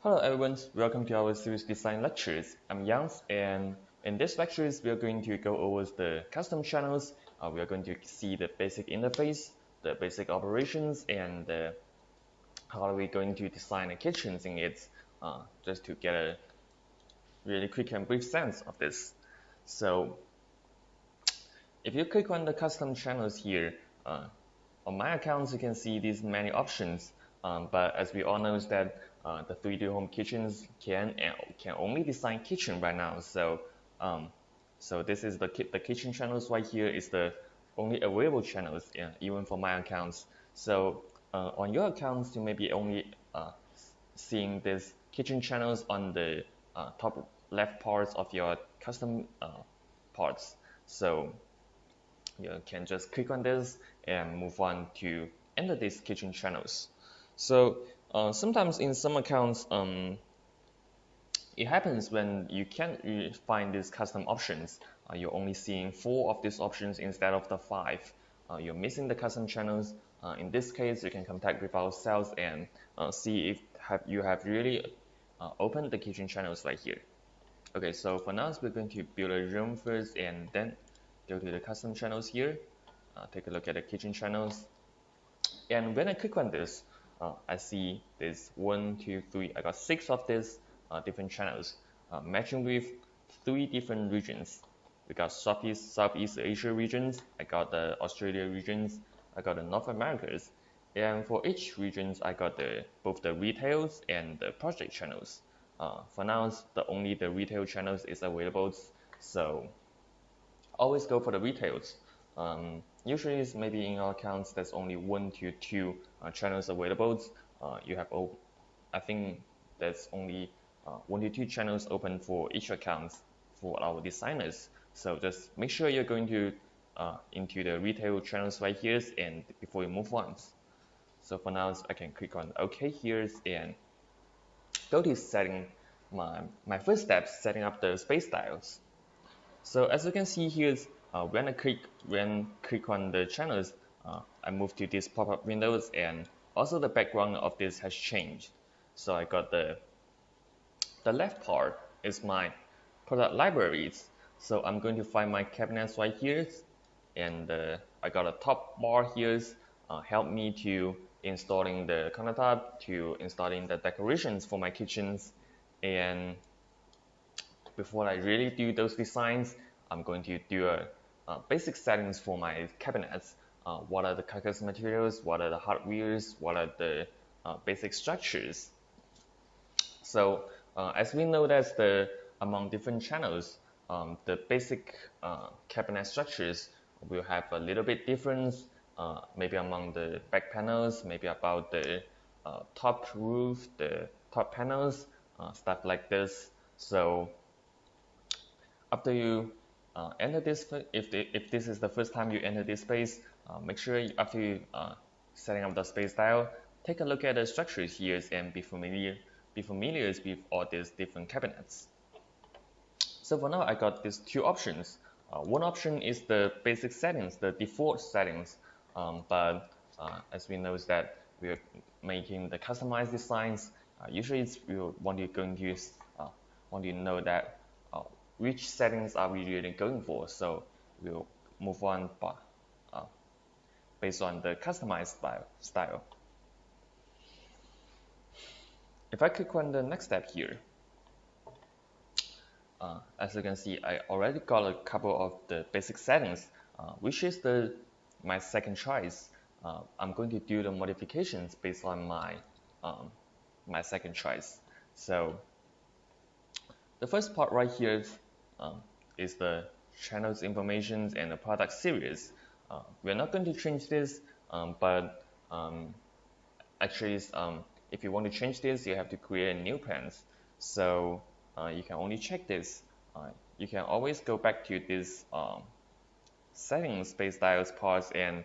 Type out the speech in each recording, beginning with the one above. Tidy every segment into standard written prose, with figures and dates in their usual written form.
Hello everyone, welcome to our series design lectures. I'm Jans, and in this lectures we are going to go over the custom channels. We are going to see the basic interface, the basic operations, and how are we going to design the kitchens in it, just to get a really quick and brief sense of this. So if you click on the custom channels here, on my accounts you can see these many options, but as we all know is that the 3D home kitchens can only design kitchen right now. So this is the kitchen channels right here is the only available channels, even for my accounts. So on your accounts you may be only seeing these kitchen channels on the top left parts of your custom parts. So you can just click on this and move on to enter these kitchen channels. So sometimes in some accounts, it happens when you can't really find these custom options. You're only seeing 4 of these options instead of the 5. You're missing the custom channels. In this case, you can contact with our sales and see if you have really opened the kitchen channels right here. Okay, so for now, we're going to build a room first and then go to the custom channels here. Take a look at the kitchen channels. And when I click on this, I see there's 1, 2, 3. I got 6 of these different channels, matching with 3 different regions. We got Southeast Asia regions. I got the Australia regions. I got the North Americas. And for each regions, I got both the retails and the project channels. For now, only the retail channels is available. So always go for the retails. Usually, maybe in our accounts, there's only 1 to 2 channels available. I think there's only 1 to 2 channels open for each account for our designers. So just make sure you're going to into the retail channels right here and before you move on. So for now, I can click on OK here and go to setting my first step, setting up the space styles. So as you can see here, when I click on the channels, I move to these pop-up windows, and also the background of this has changed. So I got the left part is my product libraries. So I'm going to find my cabinets right here, and I got a top bar here, help me to installing the countertop, to installing the decorations for my kitchens. And before I really do those designs, I'm going to do a basic settings for my cabinets. What are the Carcass materials? What are the hardwares? What are the basic structures? So as we know that among different channels, the basic cabinet structures will have a little bit difference, maybe among the back panels, maybe about the top roof, the top panels, stuff like this. So after you enter this, if this is the first time you enter this space, make sure after you setting up the space style, take a look at the structures here and be familiar with all these different cabinets. So for now, I got these 2 options. One option is the basic settings, the default settings, but as we know is that we are making the customized designs. Usually, we want to know that which settings are we really going for. So we'll move on based on the customized style. If I click on the next step here, as you can see, I already got a couple of the basic settings, which is my second choice. I'm going to do the modifications based on my second choice. So the first part right here is the channels information and the product series. We're not going to change this, but actually, if you want to change this, you have to create a new plans. So you can only check this. You can always go back to this settings space styles parts and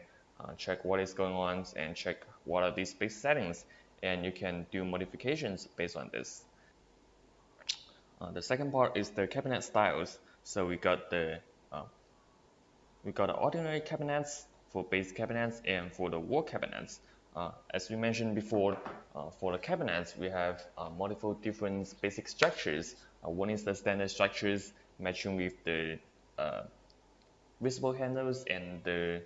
check what is going on and check what are these base settings, and you can do modifications based on this. The second part is the cabinet styles. So we got the ordinary cabinets for base cabinets and for the wall cabinets. As we mentioned before, for the cabinets, we have multiple different basic structures. One is the standard structures matching with the visible handles and the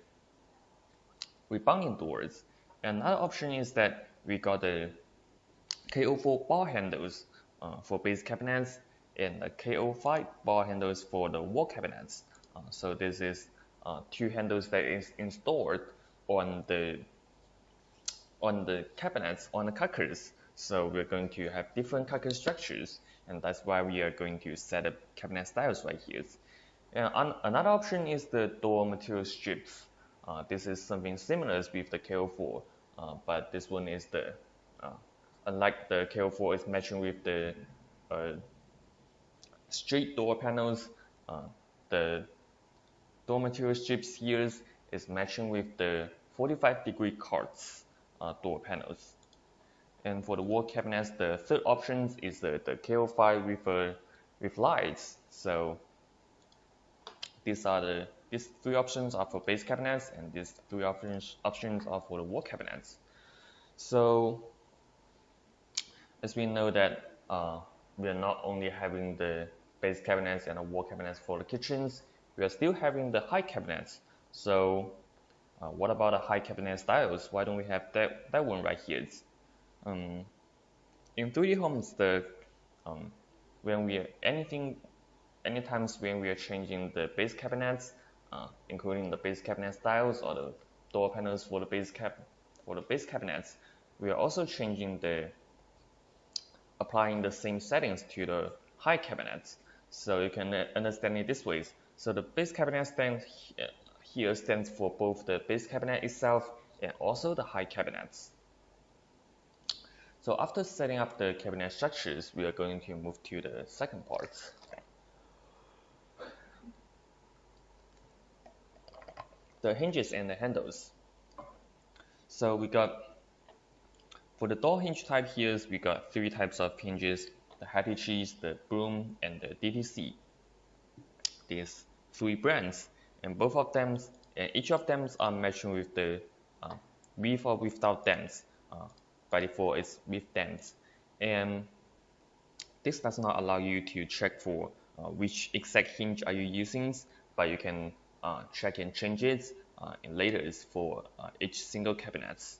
rebounding doors. Another option is that we got the KO4 bar handles for base cabinets and the KO5 bar handles for the wall cabinets. So this is two handles that is installed on the cabinets, on the Carcass. So we're going to have different Carcass structures, and that's why we are going to set up cabinet styles right here. And another option is the door material strips. This is something similar with the KO4, but this one is the, unlike the KO4, is matching with the straight door panels. The door material strips here is matching with the 45-degree cards door panels. And for the wall cabinets, the third option is the KO5 with lights. So these three options are for base cabinets, and these three options are for the wall cabinets. So as we know that we are not only having the base cabinets and the wall cabinets for the kitchens, we are still having the high cabinets. So what about the high cabinet styles? Why don't we have that one right here? In 3D homes, anytime when we are changing the base cabinets, including the base cabinet styles or the door panels for the base cabinets, we are also applying the same settings to the high cabinets. So you can understand it this way. So the base cabinet here stands for both the base cabinet itself and also the high cabinets. So after setting up the cabinet structures, we are going to move to the second part. The hinges and the handles. So for the door hinge type here, we got three types of hinges: the Hatichis, the Broom, and the DTC. These three brands, and each of them are matching with the with or without dents. By default, it's with dents, and this does not allow you to check for which exact hinge are you using, but you can check and change it later for each single cabinets.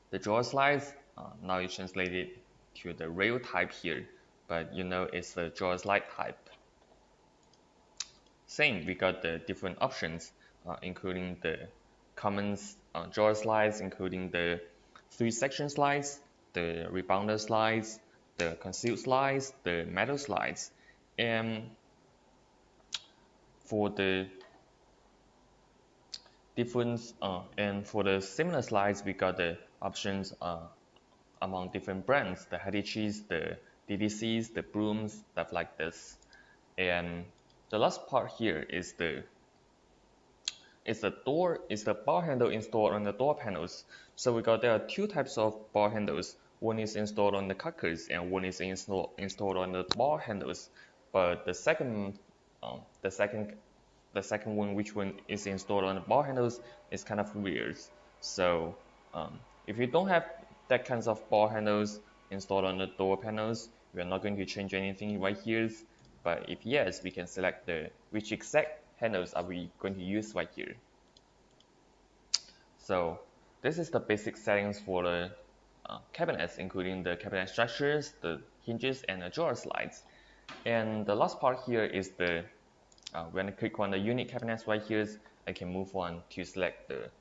The drawer slides, now you translate it to the rail type here, but you know it's the drawer slide type. Same, we got the different options, including the common drawer slides, including the 3-section slides, the rebounder slides, the concealed slides, the metal slides, and for the similar slides, we got the options among different brands: the Hatichis, the DDCs, the Brooms, stuff like this. And the last part here is the bar handle installed on the door panels. So there are two types of bar handles. One is installed on the Carcass, and one is installed on the bar handles. But the second one, which one is installed on the bar handles, is kind of weird. So if you don't have that kinds of bar handles installed on the door panels, we are not going to change anything right here. But if yes, we can select which exact handles are we going to use right here. So this is the basic settings for the cabinets, including the cabinet structures, the hinges, and the drawer slides. And the last part here is when I click on the unit cabinets right here, I can move on to select the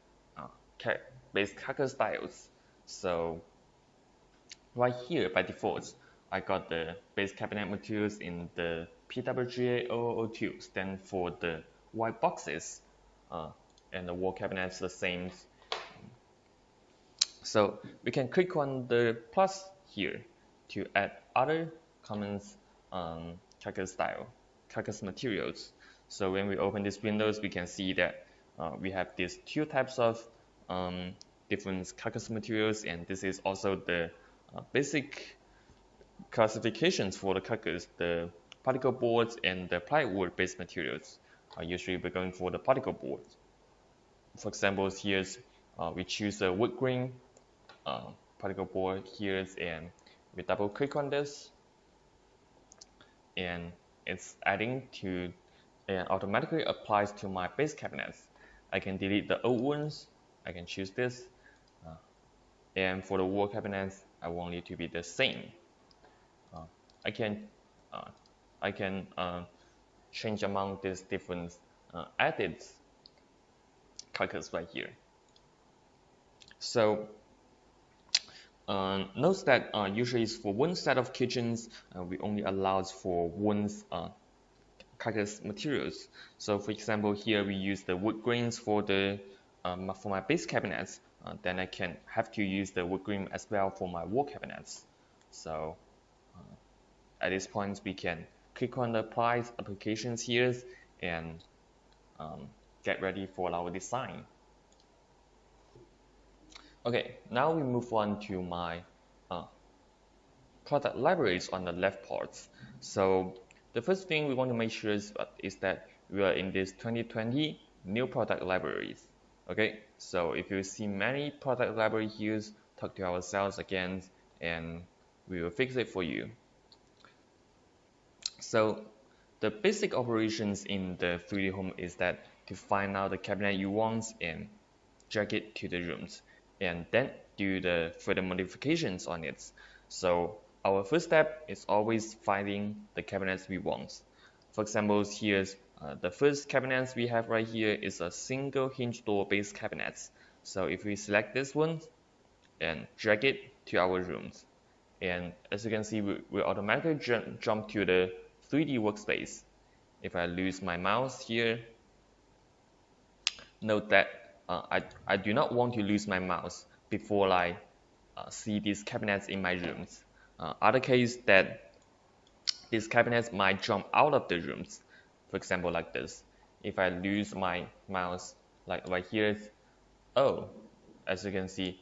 base Carcass styles. So right here, by default, I got the base cabinet materials in the PWGA 0002, stand for the white boxes, and the wall cabinets the same. So we can click on the plus here to add other common Carcass materials. So when we open these windows, we can see that we have these two types of different Carcass materials, and this is also the basic classifications for the Carcass: the particle boards and the plywood based materials. Usually we're going for the particle board. For example, here's we choose a wood grain particle board here, and we double click on this, and it's adding to and automatically applies to my base cabinets. I can delete the old ones. I can choose this, and for the wall cabinets, I want it to be the same. I can uh, I can change among these different edits Carcass right here. So note that usually for one set of kitchens, we only allows for one Carcass materials. So for example, here we use the wood grains for my base cabinets. Then I can have to use the wood grain as well for my wall cabinets. So at this point, we can click on the apply applications here and get ready for our design. Okay, now we move on to my product libraries on the left part. So the first thing we want to make sure is that we are in this 2020 new product libraries. Okay, so if you see many product library here, talk to our sales again and we will fix it for you. So the basic operations in the 3D Home is that to find out the cabinet you want and drag it to the rooms, and then do the further modifications on it. So our first step is always finding the cabinets we want. For example, here's the first cabinets we have right here is a single hinge door base cabinet. So if we select this one and drag it to our rooms, and as you can see, we automatically jump to the 3D workspace. If I lose my mouse here, note that I do not want to lose my mouse before I see these cabinets in my rooms. Other case that these cabinets might jump out of the rooms. For example, like this. If I lose my mouse, like right here, oh, as you can see,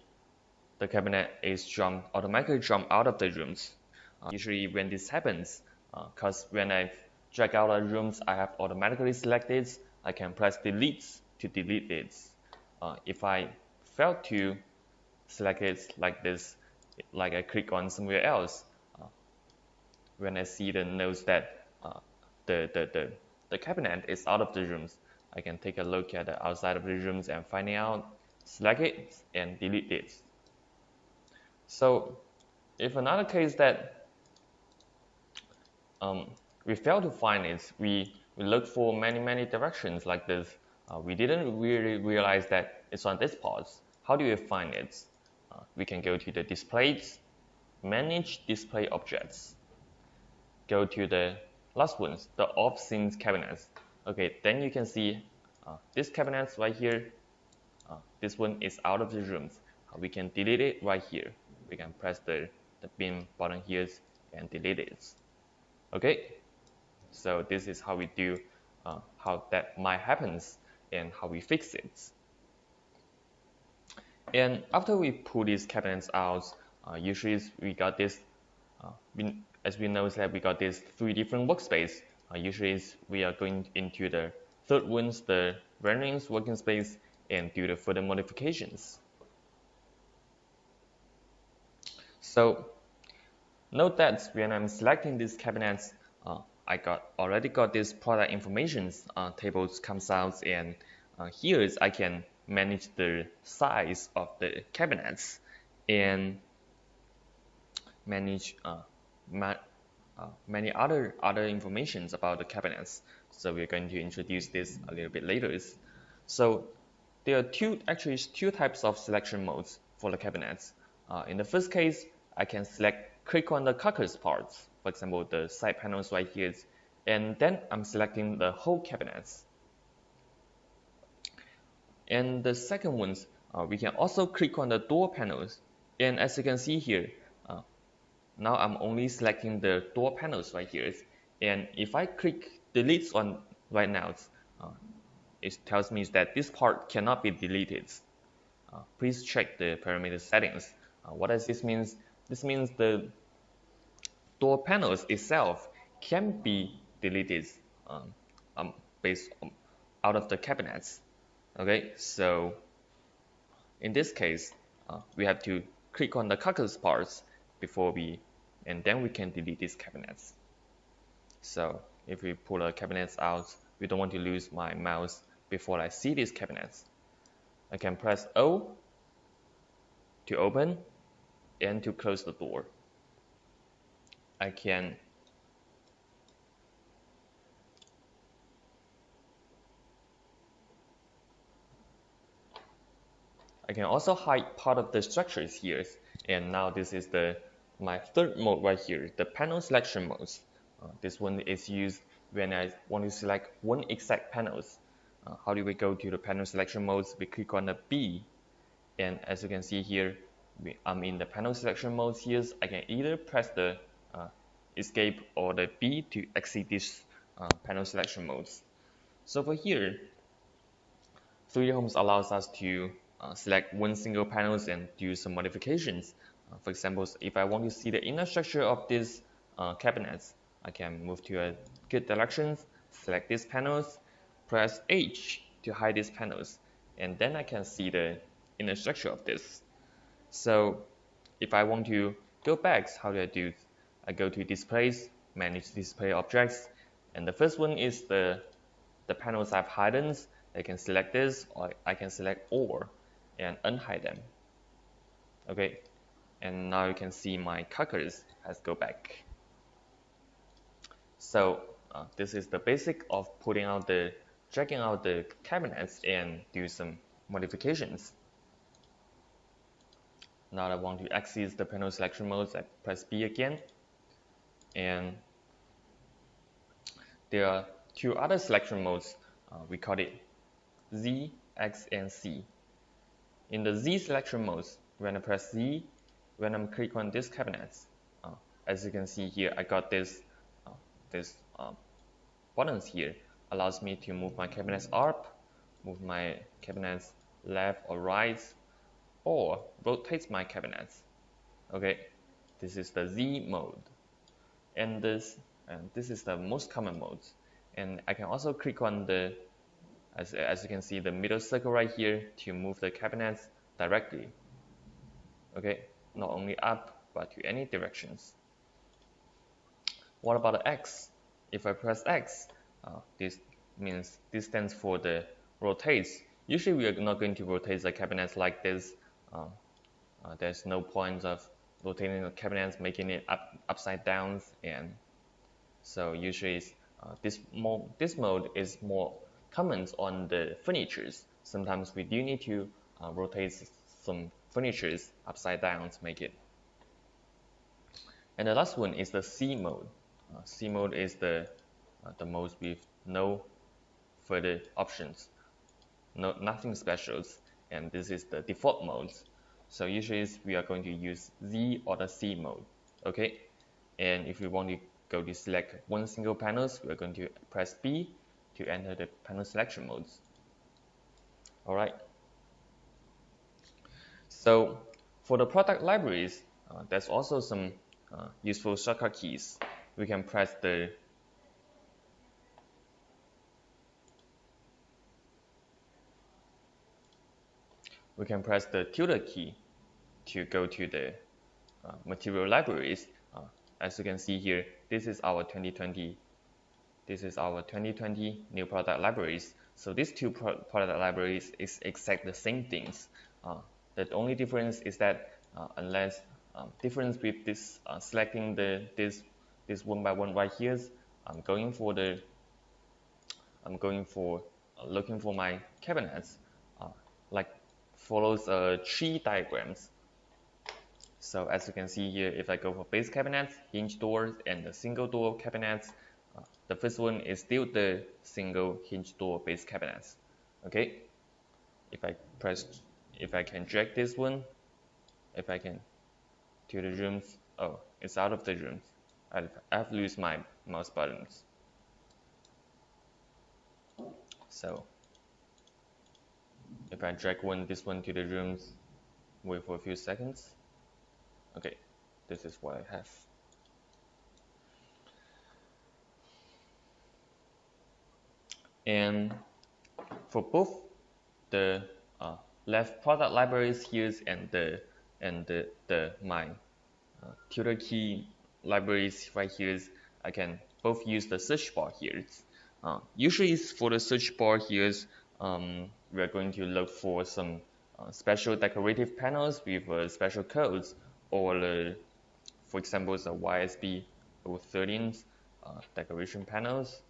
the cabinet is automatically jump out of the rooms. Usually when this happens, because when I drag out of rooms, I have automatically selected, I can press delete to delete it. If I fail to select it like this, like I click on somewhere else, when I see the notes that the cabinet is out of the rooms, I can take a look at the outside of the rooms and finding out, select it and delete it. So if another case that we fail to find it, we look for many directions like this. We didn't really realize that it's on this part. How do we find it? We can go to the displays, manage display objects, go to the last ones, the off-scenes cabinets. Okay, then you can see this cabinet right here. This one is out of the rooms. We can delete it right here. We can press the bin button here and delete it. Okay, so this is how we do how that might happens and how we fix it. And after we pull these cabinets out, usually we got this, as we know that we got these 3 different workspace. Usually we are going into the third ones, the renderings working space, and do the further modifications. So note that when I'm selecting these cabinets, I already got this product information tables comes out, and here I can manage the size of the cabinets and manage many other informations about the cabinets. So we're going to introduce this a little bit later. So there are two types of selection modes for the cabinets. In the first case, I can click on the Carcass parts, for example, the side panels right here, and then I'm selecting the whole cabinets. And the second ones, we can also click on the door panels, and as you can see here, now I'm only selecting the door panels right here, and if I click delete on right now, it tells me that this part cannot be deleted. Please check the parameter settings. What does this mean? This means the door panels itself can be deleted based out of the cabinets. Okay, so in this case, we have to click on the Carcass parts and then we can delete these cabinets. So if we pull the cabinets out, we don't want to lose my mouse before I see these cabinets. I can press O to open and to close the door. I can also hide part of the structures here. And now this is my third mode right here, the panel selection modes. This one is used when I want to select one exact panels. How do we go to the panel selection modes? We click on the B, and as you can see here, I'm in the panel selection modes here. I can either press the escape or the B to exit this panel selection modes. So for here, 3D Homes allows us to select one single panels and do some modifications. For example, if I want to see the inner structure of these cabinets, I can move to a good direction, select these panels, press H to hide these panels, and then I can see the inner structure of this. So if I want to go back, how do I do? I go to Displays, Manage Display Objects, and the first one is the panels I've hidden. I can select this, or I can select all and unhide them. Okay, and now you can see my Carcass has go back. So this is the basic of dragging out the cabinets and do some modifications. Now I want to exit the panel selection modes. I press B again, and there are two other selection modes. We call it Z, X, and C. In the Z selection modes, when I press Z, when I'm click on this cabinets, as you can see here, I got this buttons here allows me to move my cabinets up, move my cabinets left or right, or rotate my cabinets. Okay, this is the Z mode, and this is the most common mode. And I can also click on the as you can see the middle circle right here to move the cabinets directly. Okay, not only up but to any directions. What about the X? If I press X, this stands for the rotates. Usually we are not going to rotate the cabinets like this. There's no point of rotating the cabinets, making it upside down, and so usually this mode is more common on the furnitures. Sometimes we do need to rotate some furnitures upside down to make it. And the last one is the C mode. C mode is the mode with no further options, nothing specials, and this is the default mode. So usually we are going to use Z or the C mode. Okay, and if we want to go to select one single panels, we are going to press B to enter the panel selection modes. All right. So for the product libraries, there's also some useful shortcut keys. We can press the tilde key to go to the material libraries. As you can see here, this is our 2020 new product libraries. So these two product libraries is exact the same things. The only difference is that difference with this selecting this one by one right here, I'm looking for my cabinets like follows tree diagrams. So as you can see here, if I go for base cabinets, hinge doors, and the single door cabinets, the first one is still the single hinge door base cabinets. Okay, if I can drag this one, if I can to the rooms, oh, it's out of the rooms. I've lost my mouse buttons. So if I drag this one to the rooms, wait for a few seconds. Okay, this is what I have. And for both the left product libraries here and my tutor key libraries right here. I can both use the search bar here. Usually for the search bar here, we are going to look for some special decorative panels with special codes, or for example the YSB 013 decoration panels.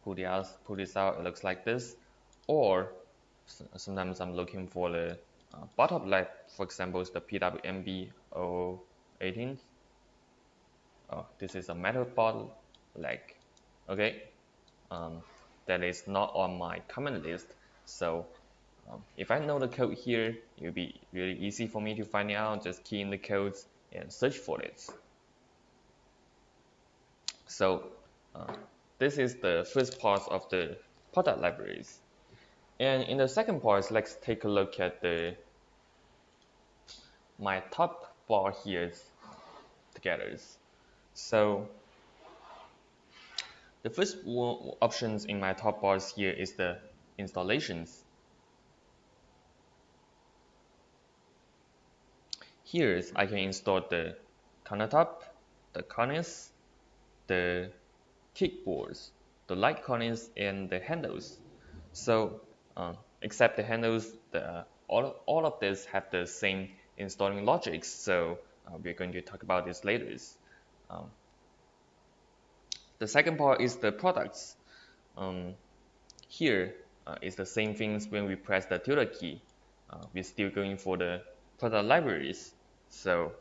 Pull this out, it looks like this. Or sometimes I'm looking for the bottom left, for example, the PWMB 018. Oh, this is a metal bottle leg. Okay, that is not on my command list. So if I know the code here, it will be really easy for me to find it out. Just key in the codes and search for it. So this is the first part of the product libraries. And in the second part, let's take a look at my top bar here together. So the first options in my top bars here is the installations. Here I can install the countertop, the cornice, the kickboards, the light cornice, and the handles. So except the handles, all of this have the same installing logics. So we're going to talk about this later. The second part is the products. Here is the same things when we press the tilde key. We're still going for the product libraries. So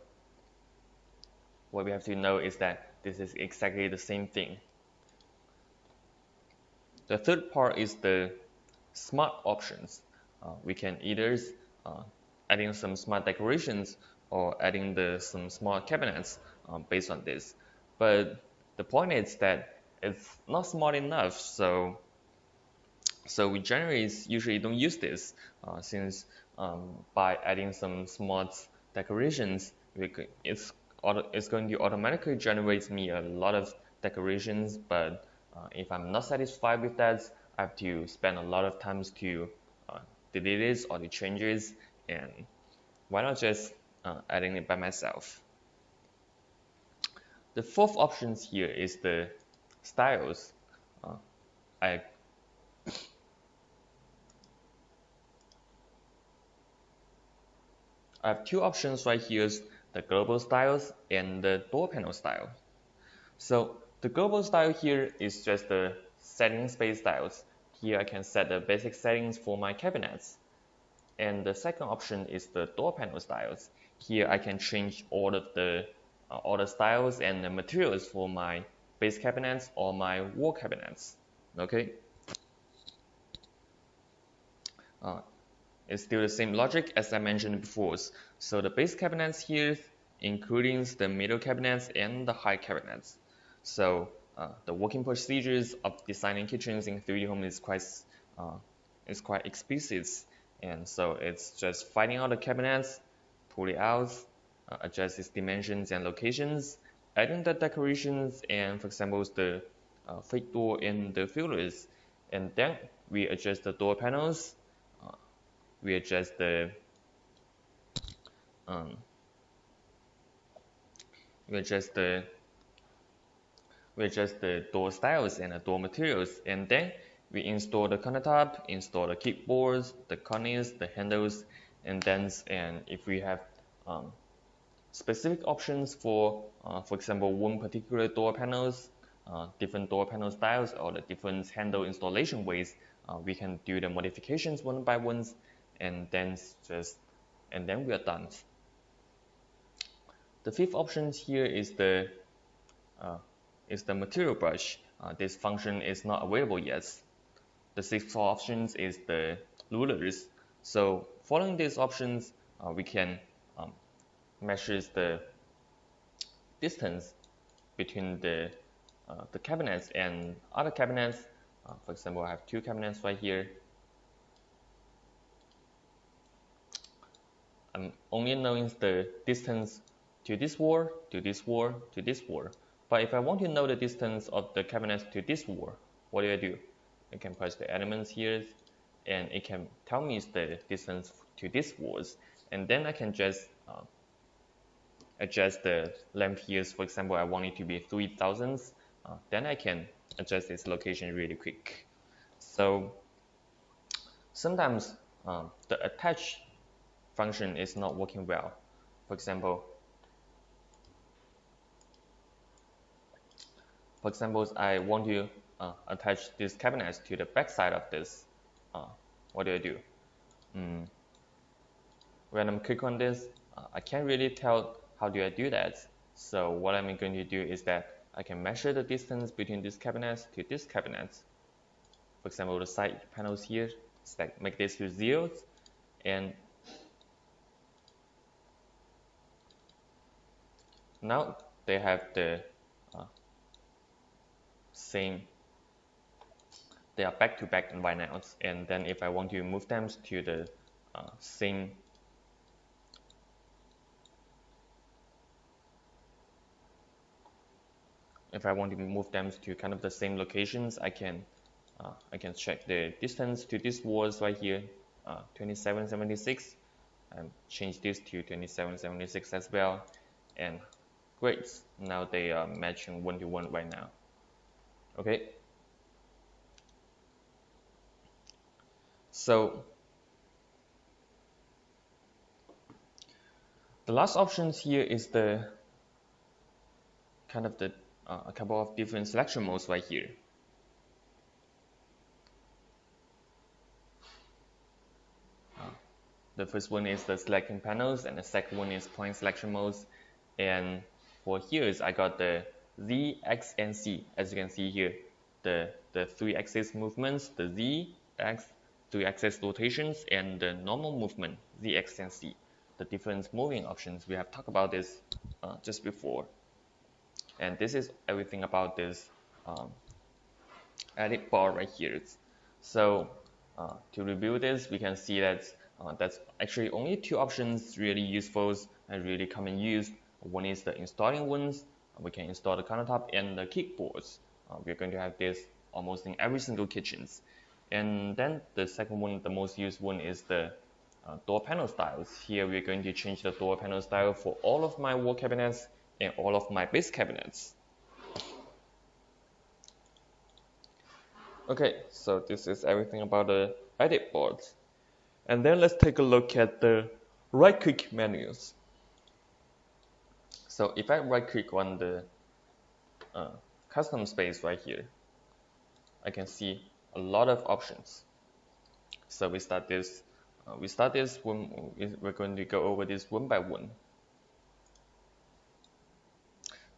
what we have to know is that this is exactly the same thing. The third part is the smart options. We can either adding some smart decorations or adding some smart cabinets based on this. But the point is that it's not smart enough, so we generally usually don't use this since by adding some smart decorations, it's going to automatically generate me a lot of decorations. But if I'm not satisfied with that, I have to spend a lot of times to delete it or to change it, and why not just adding it by myself. The fourth option here is the styles. I have two options right here, the global styles and the door panel style. So the global style here is just the settings-based styles. Here I can set the basic settings for my cabinets. And the second option is the door panel styles. Here I can change all the styles and the materials for my base cabinets or my wall cabinets. Okay. It's still the same logic as I mentioned before. So the base cabinets here including the middle cabinets and the high cabinets. So the working procedures of designing kitchens in 3D Home is quite explicit, and so it's just finding out the cabinets, pull it out, adjust its dimensions and locations, adding the decorations, and for example the fake door and the fillers, and then we adjust the door panels. We adjust the door styles and the door materials, and then we install the countertop, install the kickboards, the cornice, the handles, and if we have specific options for example, one particular door panels, different door panel styles, or the different handle installation ways, we can do the modifications one by one, and then we are done. The fifth option here is the material brush. This function is not available yet. The sixth option is the rulers. So following these options, we can measure the distance between the cabinets and other cabinets. For example, I have two cabinets right here. I'm only knowing the distance to this wall, to this wall, to this wall. But if I want to know the distance of the cabinets to this wall, what do? I can press the elements here, and it can tell me the distance to this walls, and then I can just adjust the length here. For example, I want it to be 3000, then I can adjust its location really quick. So sometimes the attach function is not working well. For example, I want to attach this cabinet to the back side of this. What do? When I'm click on this, I can't really tell how do I do that. So what I'm going to do is that I can measure the distance between this cabinet to this cabinet. For example, the side panels here, make this to 0, and now they have the same, they are back-to-back right now. And then if I want to move them to the same, if I want to move them to kind of the same locations, I can check the distance to this walls right here, 2776, and change this to 2776 as well. And great, now they are matching 1-to-1 right now. Okay, so the last options here is the kind of the a couple of different selection modes right here. The first one is the selecting panels, and the second one is point selection modes. And for here, I got the Z, X, and C. As you can see here, the 3-axis movements, the Z, X, 3-axis rotations, and the normal movement, Z, X, and C. The different moving options, we have talked about this just before. And this is everything about this edit bar right here. So to review this, we can see that that's actually only 2 options really useful and really common use. One is the installing ones. We can install the countertop and the kickboards. We're going to have this almost in every single kitchens. And then the second one, the most used one, is the door panel styles. Here we're going to change the door panel style for all of my wall cabinets and all of my base cabinets. Okay, so this is everything about the edit boards. And then let's take a look at the right-click menus. So if I right-click on the custom space right here, I can see a lot of options. So we start this one. We're going to go over this one by one.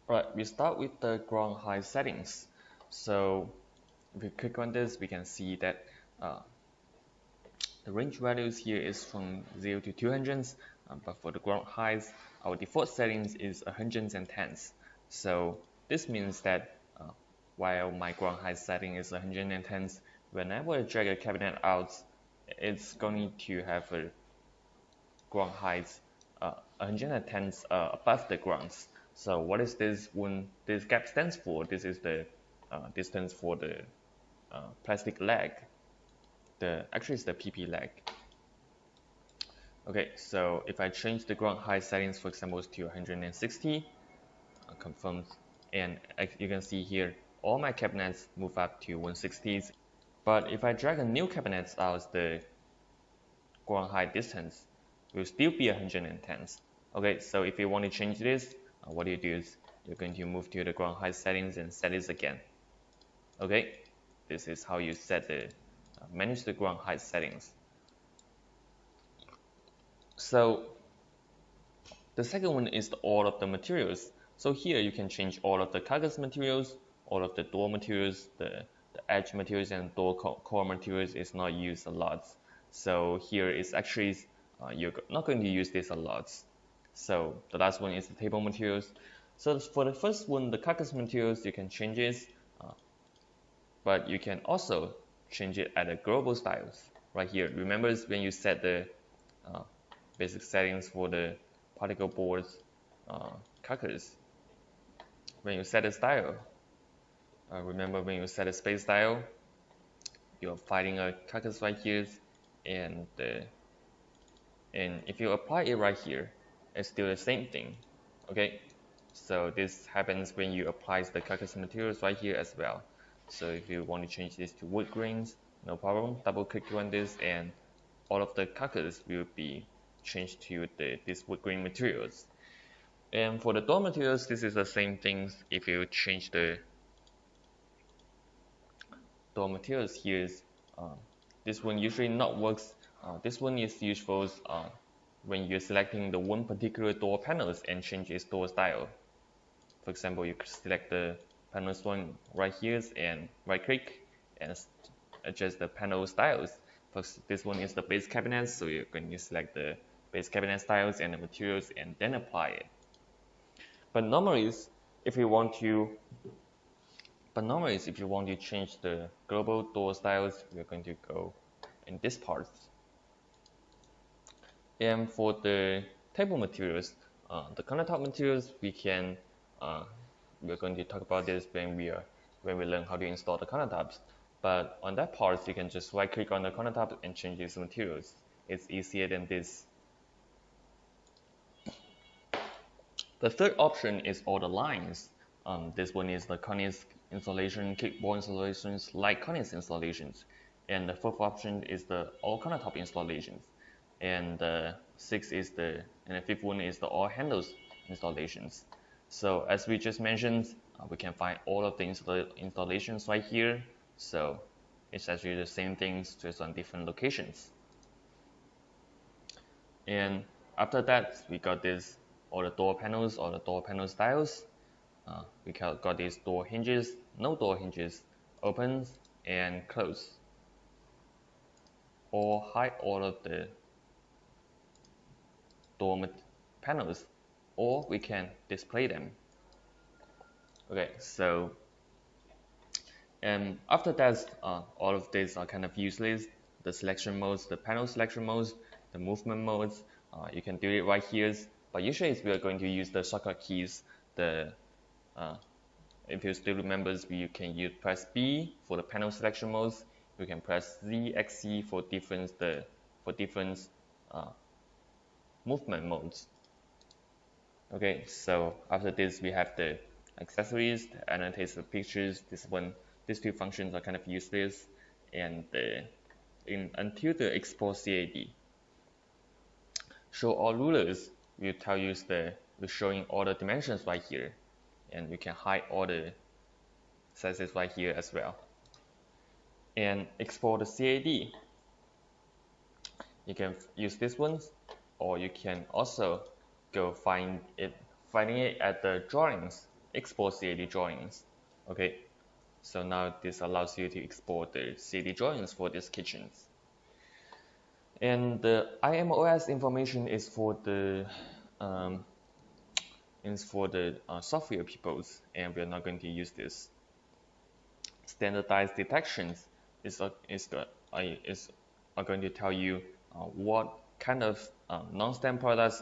Alright, we start with the ground height settings. So if we click on this, we can see that the range values here is from 0 to 200, but for the ground heights, our default settings is 110. So this means that while my ground height setting is 110, whenever I drag a cabinet out, it's going to have a ground height 110 above the grounds. So what is this when this gap stands for? This is the distance for the plastic leg. Actually it's the PP leg. Okay, so if I change the ground height settings, for example, to 160, confirm, and you can see here all my cabinets move up to 160s. But if I drag a new cabinet out, the ground height distance will still be 110. Okay, so if you want to change this, what you do is you're going to move to the ground height settings and set this again. Okay, this is how you set the manage the ground height settings. So the second one is all of the materials. So here you can change all of the Carcass materials, all of the door materials, the edge materials, and door core materials is not used a lot. So here is actually you're not going to use this a lot. So the last one is the table materials. So for the first one, the Carcass materials, you can change it, but you can also change it at a global styles right here. Remember when you set the basic settings for the particle boards Carcass, when you set a style, remember when you set a space style, you're finding a carcass right here, and if you apply it right here, it's still the same thing. Okay, so this happens when you apply the carcass materials right here as well. So if you want to change this to wood grains, no problem, double click on this and all of the carcass will be changed to this wood grain materials. And for the door materials, this is the same thing. If you change the door materials here, uh, this one usually not works. This one is useful when you're selecting the one particular door panels and change its door style. For example, you select the panels one right here and right click and adjust the panel styles. First, this one is the base cabinet, so you're going to select the base cabinet styles and the materials and then apply it. But normally, if you want to change the global door styles, we're going to go in this part. And for the table materials, the countertop materials, we're going to talk about this when we learn how to install the countertops. But on that part, you can just right click on the countertop and change these materials. It's easier than this. The third option is all the lines. This one is the cornice installation, kickboard installations, light cornice installations. And the fourth option is the all countertop installations. And the fifth one is the all handles installations. So as we just mentioned, we can find all of the installations right here. So it's actually the same things, just on different locations. And after that, we got this all the door panels, all the door panel styles. We got these door hinges, no door hinges, opens and close, or hide all of the door panels, or we can display them. Okay, so after that, all of these are kind of useless. The selection modes, the panel selection modes, the movement modes, you can do it right here. But usually we are going to use the shortcut keys. If you still remember, you can press B for the panel selection modes. You can press Z, X, C for different movement modes. Okay, so after this we have the accessories, the annotates the pictures. These two functions are kind of useless, and until the export CAD. Show all rulers will tell you we're showing all the dimensions right here, and we can hide all the sizes right here as well. And export the CAD. You can use this one, or you can also go finding it at the drawings, export CAD drawings. Okay, so now this allows you to export the CAD drawings for these kitchens. And the IMOS information is for the software peoples, and we're not going to use this. Standardized detections are going to tell you what kind of non-stem products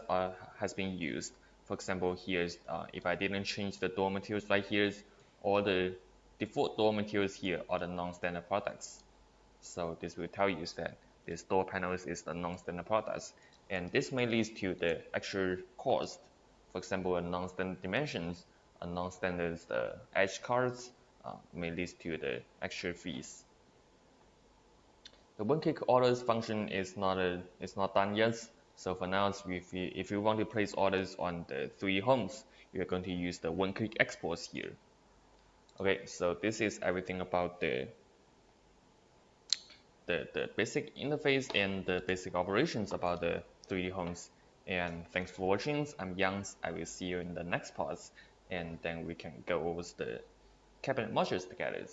has been used. For example, here's if I didn't change the door materials right here, all the default door materials here are the non-standard products. So this will tell you that this door panels is the non-standard products, and this may lead to the actual cost. For example, a non-standard dimensions, a non-standard edge cards may lead to the actual fees. The one-click orders function is not done yet. So for now, if you want to place orders on the 3D homes, you're going to use the one-click exports here. Okay, so this is everything about the basic interface and the basic operations about the 3D homes. And thanks for watching. I'm Yang. I will see you in the next part, and then we can go over the cabinet modules together.